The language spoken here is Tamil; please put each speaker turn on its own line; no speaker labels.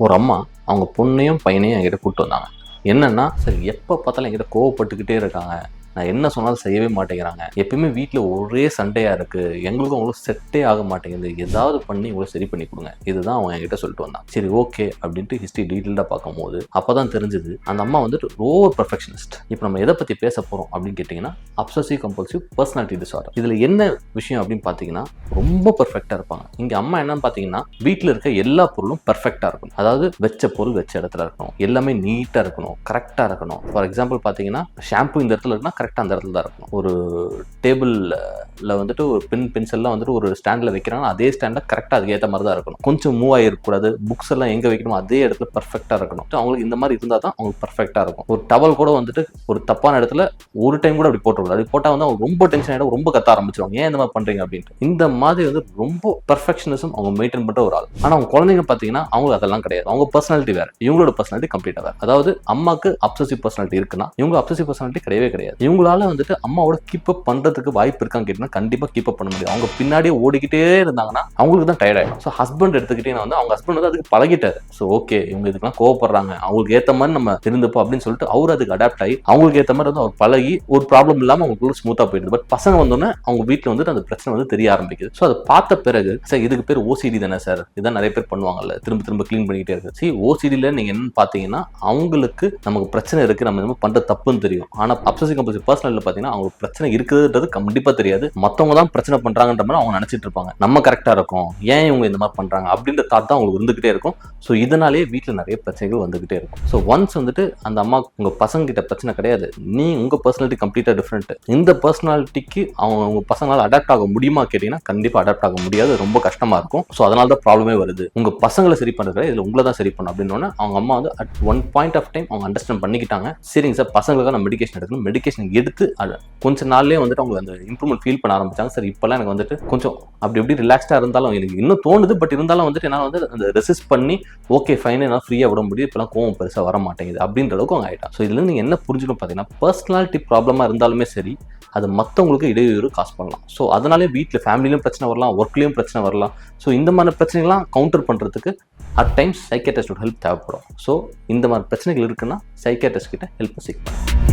ஒரு அம்மா அவங்க பொண்ணையும் பையனையும் என்கிட்ட கூப்பிட்டு வந்தாங்க. என்னன்னா, சரி எப்போ பார்த்தாலும் என்கிட்ட கோவப்பட்டுக்கிட்டே இருக்காங்க, நான் என்ன சொன்னாலும் செய்யவே மாட்டேங்கிறாங்க, எப்பயுமே வீட்டில் ஒரே சண்டையாக இருக்குது, எங்களுக்கும் அவங்களும் செட்டே ஆக மாட்டேங்குது, ஏதாவது பண்ணி இவ்வளோ சரி பண்ணி கொடுங்க, இதுதான் அவங்க என்கிட்ட சொல்லிட்டு வந்தாங்க. சரி ஓகே அப்படின்ட்டு ஹிஸ்ட்ரி டீட்டெயில்டாக பார்க்கும்போது அப்போ தான் தெரிஞ்சுது அந்த அம்மா வந்துட்டு ஓவர் பர்ஃபெக்ஷனிஸ்ட். இப்போ நம்ம எதை பற்றி பேச போகிறோம் அப்படின்னு கேட்டிங்கன்னா, அப்சசிவ் கம்பல்சிவ் பர்சனாலிட்டி டிஸார்டர். இதில் என்ன விஷயம் அப்படின்னு பார்த்தீங்கன்னா, ரொம்ப பர்ஃபெக்டாக இருப்பாங்க. இங்கே அம்மா என்னன்னு பார்த்தீங்கன்னா, வீட்டில் இருக்க எல்லா பொருளும் பர்ஃபெக்டாக இருக்கணும். அதாவது வச்ச பொருள் வச்ச இடத்துல இருக்கணும், எல்லாமே நீட்டாக இருக்கணும், கரெக்டாக இருக்கணும். ஃபார் எக்ஸாம்பிள் பார்த்தீங்கன்னா, ஷாம்பு இந்த இடத்துல இருக்குன்னா கரெக்டாக அந்த இடத்துல தான் இருக்கணும். ஒரு டேபிளில் வந்துட்டு ஒரு பென்சில்லாம் வந்துட்டு ஒரு ஸ்டாண்டில் வைக்கிறாங்கன்னா அதே ஸ்டாண்டில் கரெக்டாக அதுக்கு ஏற்ற மாதிரி தான் இருக்கணும். கொஞ்சம் மூவ் ஆகிருக்கக்கூடாது. புக்ஸ் எல்லாம் எங்கே வைக்கணும் அதே இடத்துல பர்ஃபெக்டாக இருக்கணும். அவங்களுக்கு இந்த மாதிரி இருந்தால் தான் அவங்களுக்கு பர்ஃபெக்டாக இருக்கும். ஒரு டவல் கூட வந்துட்டு ஒரு தப்பான இடத்துல ஒரு டைம் கூட அப்படி போட்டுக்கூடாது. அப்படி போட்டால் வந்து அவங்க ரொம்ப டென்ஷன் ஆகிடும், ரொம்ப கத்த ஆரம்பிச்சிருவாங்க, ஏன் இந்த மாதிரி பண்ணுறீங்க அப்படின்ட்டு. இந்த மாதிரி வந்து ரொம்ப பர்ஃபெக்ஷனிசம் அவங்க மெயின்டைன் பண்ணுற ஒரு ஆள். ஆனால் அவங்க குழந்தைங்க பார்த்தீங்கன்னா அவங்களுக்கு அதெல்லாம் கிடையாது. அவங்க பர்சனாலிட்டி வேறு, இவங்களோட பர்சனாலிட்டி கம்ப்ளீட்டாக வேறு. அதாவது அம்மாவுக்கு அப்சசிவ் பர்சனாலிட்டி இருக்குன்னா இவங்க அப்சசிவ் பர்சனாலிட்டி கிடையவே கிடையாது. இவங்களால வந்துட்டு அம்மாவோட கீப் அப் பண்றதுக்கு வாய்ப்பு இருக்கான்னு கேட்டீங்கன்னா கண்டிப்பா கீப் அப் பண்ண முடியும். அவங்க பின்னாடியே ஓடிக்கிட்டே இருந்தாங்கன்னா அவங்களுக்கு தான் டயர்ட் ஆயிடும். ஸோ ஹஸ்பண்ட் எடுத்துக்கிட்டே வந்து அவங்க ஹஸ்பண்ட் வந்து அதுக்கு பழகிட்டாரு. ஸோ ஓகே இவங்க இதுக்கெல்லாம் கோவப்படுறாங்க, அவங்களுக்கு ஏற்ற மாதிரி நம்ம இருந்துப்போம் அப்படின்னு சொல்லிட்டு அவர் அதுக்கு அடாப்ட் ஆகி அவங்களுக்கு ஏற்ற மாதிரி வந்து அவர் பழகி ஒரு ப்ராப்ளம் இல்லாமல் அவங்களுக்கு ஸ்மூத்தாக போயிடுது. பட் பசங்க வந்தோன்னே அவங்க வீட்டில் வந்துட்டு அந்த பிரச்சனை வந்து தெரிய ஆரம்பிக்குது. ஸோ அதை பார்த்த பிறகு சார் இதுக்கு பேர் ஓசிடி தானே சார், இதான் நிறைய பேர் பண்ணுவாங்கல்ல, திரும்ப திரும்ப கிளீன் பண்ணிக்கிட்டே இருக்கு. சரி ஓசிடியில் நீங்க என்னன்னு பார்த்தீங்கன்னா அவங்களுக்கு நமக்கு பிரச்சனை இருக்கு, நம்ம என்ன பண்ற தப்புன்னு தெரியும். ஆனால் அப்சசிவ் கம்பல்சிவ் பர்சனாலிட்டியில் பார்த்தீங்கன்னா அவங்க பிரச்சனை இருக்குதுன்றது கண்டிப்பா தெரியாது. மற்றவங்க தான் பிரச்சனை பண்றாங்கன்ற மாதிரி அவங்க நினைச்சிட்டு இருப்பாங்க. நம்ம கரெக்டா இருக்கும், ஏன் இவங்க இந்த மாதிரி பண்றாங்க அப்படின்ற தாட் தான் அவங்களுக்கு இருந்துகிட்டே இருக்கும். ஸோ இதனாலேயே வீட்டில் நிறைய பிரச்சனைகள் வந்துகிட்டே இருக்கும். ஸோ ஒன்ஸ் வந்துட்டு அந்த அம்மா உங்க பசங்க கிட்ட பிரச்சனை கிடையாது, நீ உங்க பர்சனாலிட்டி கம்ப்ளீட்டா டிஃப்ரெண்ட், இந்த பர்சனாலிட்டிக்கு அவங்க பசங்களால் அடாப்ட் ஆக முடியுமா கேட்டீங்கன்னா கண்டிப்பா அடாப்ட் ஆக முடியாது, ரொம்ப கஷ்டமா இருக்கும். ஸோ அதனால தான் ப்ராப்ளமே வருது. உங்க பசங்களை சரி பண்றது இதுல உங்களை தான் சரி பண்ணும் அப்படின்னு அவங்க அம்மா வந்து at one point of time அவங்க அண்டர்ஸ்டாண்ட் பண்ணிக்கிட்டாங்க. சரிங்க சார் பசங்களுக்காக நான் மெடிகேஷன் எடுக்கணும், மெடிகேஷன் எடுத்து கொஞ்ச நாள்லயே வந்துட்டு அவங்க அந்த இம்ப்ரூவ்மெண்ட் ஃபீல் பண்ண ஆரம்பிச்சாங்க. சார் இப்பெல்லாம் எனக்கு வந்துட்டு கொஞ்சம் அப்படி எப்படி ரிலாக்ஸ்டா இருந்தாலும் எனக்கு இன்னும் தோணுது, பட் இருந்தாலும் வந்துட்டு என்னால் வந்து அந்த ரெசிஸ்ட் பண்ணி ஓகே ஃபைன் என்னால் ஃப்ரீயாக விட முடியும், இப்பெல்லாம் கோவம் பெருசாக வர மாட்டேங்குது அப்படின்ற அளவுக்கு அவங்க ஆகிட்டாங்க. ஸோ இதுல நீங்கள் என்ன புரிஞ்சுக்கணும் பார்த்தீங்கன்னா, பர்சனாலிட்டி ப்ராப்ளமாக இருந்தாலுமே சரி அது மற்றவங்களுக்கு இடையூறு காசு பண்ணலாம். ஸோ அதனாலே வீட்டில் ஃபேமிலியிலும் பிரச்சனை வரலாம், ஒர்க்லேயும் பிரச்சனை வரலாம். ஸோ இந்த மாதிரி பிரச்சனைகள்லாம் கவுண்டர் பண்ணுறதுக்கு அட் டைம்ஸ் சைக்கியாட்ரிஸ்டோட ஹெல்ப் தேவைப்படும். ஸோ இந்த மாதிரி பிரச்சனைகள் இருக்குன்னா சைக்கியாட்ரிஸ்ட் கிட்ட ஹெல்ப் சீக் பண்ணுங்க.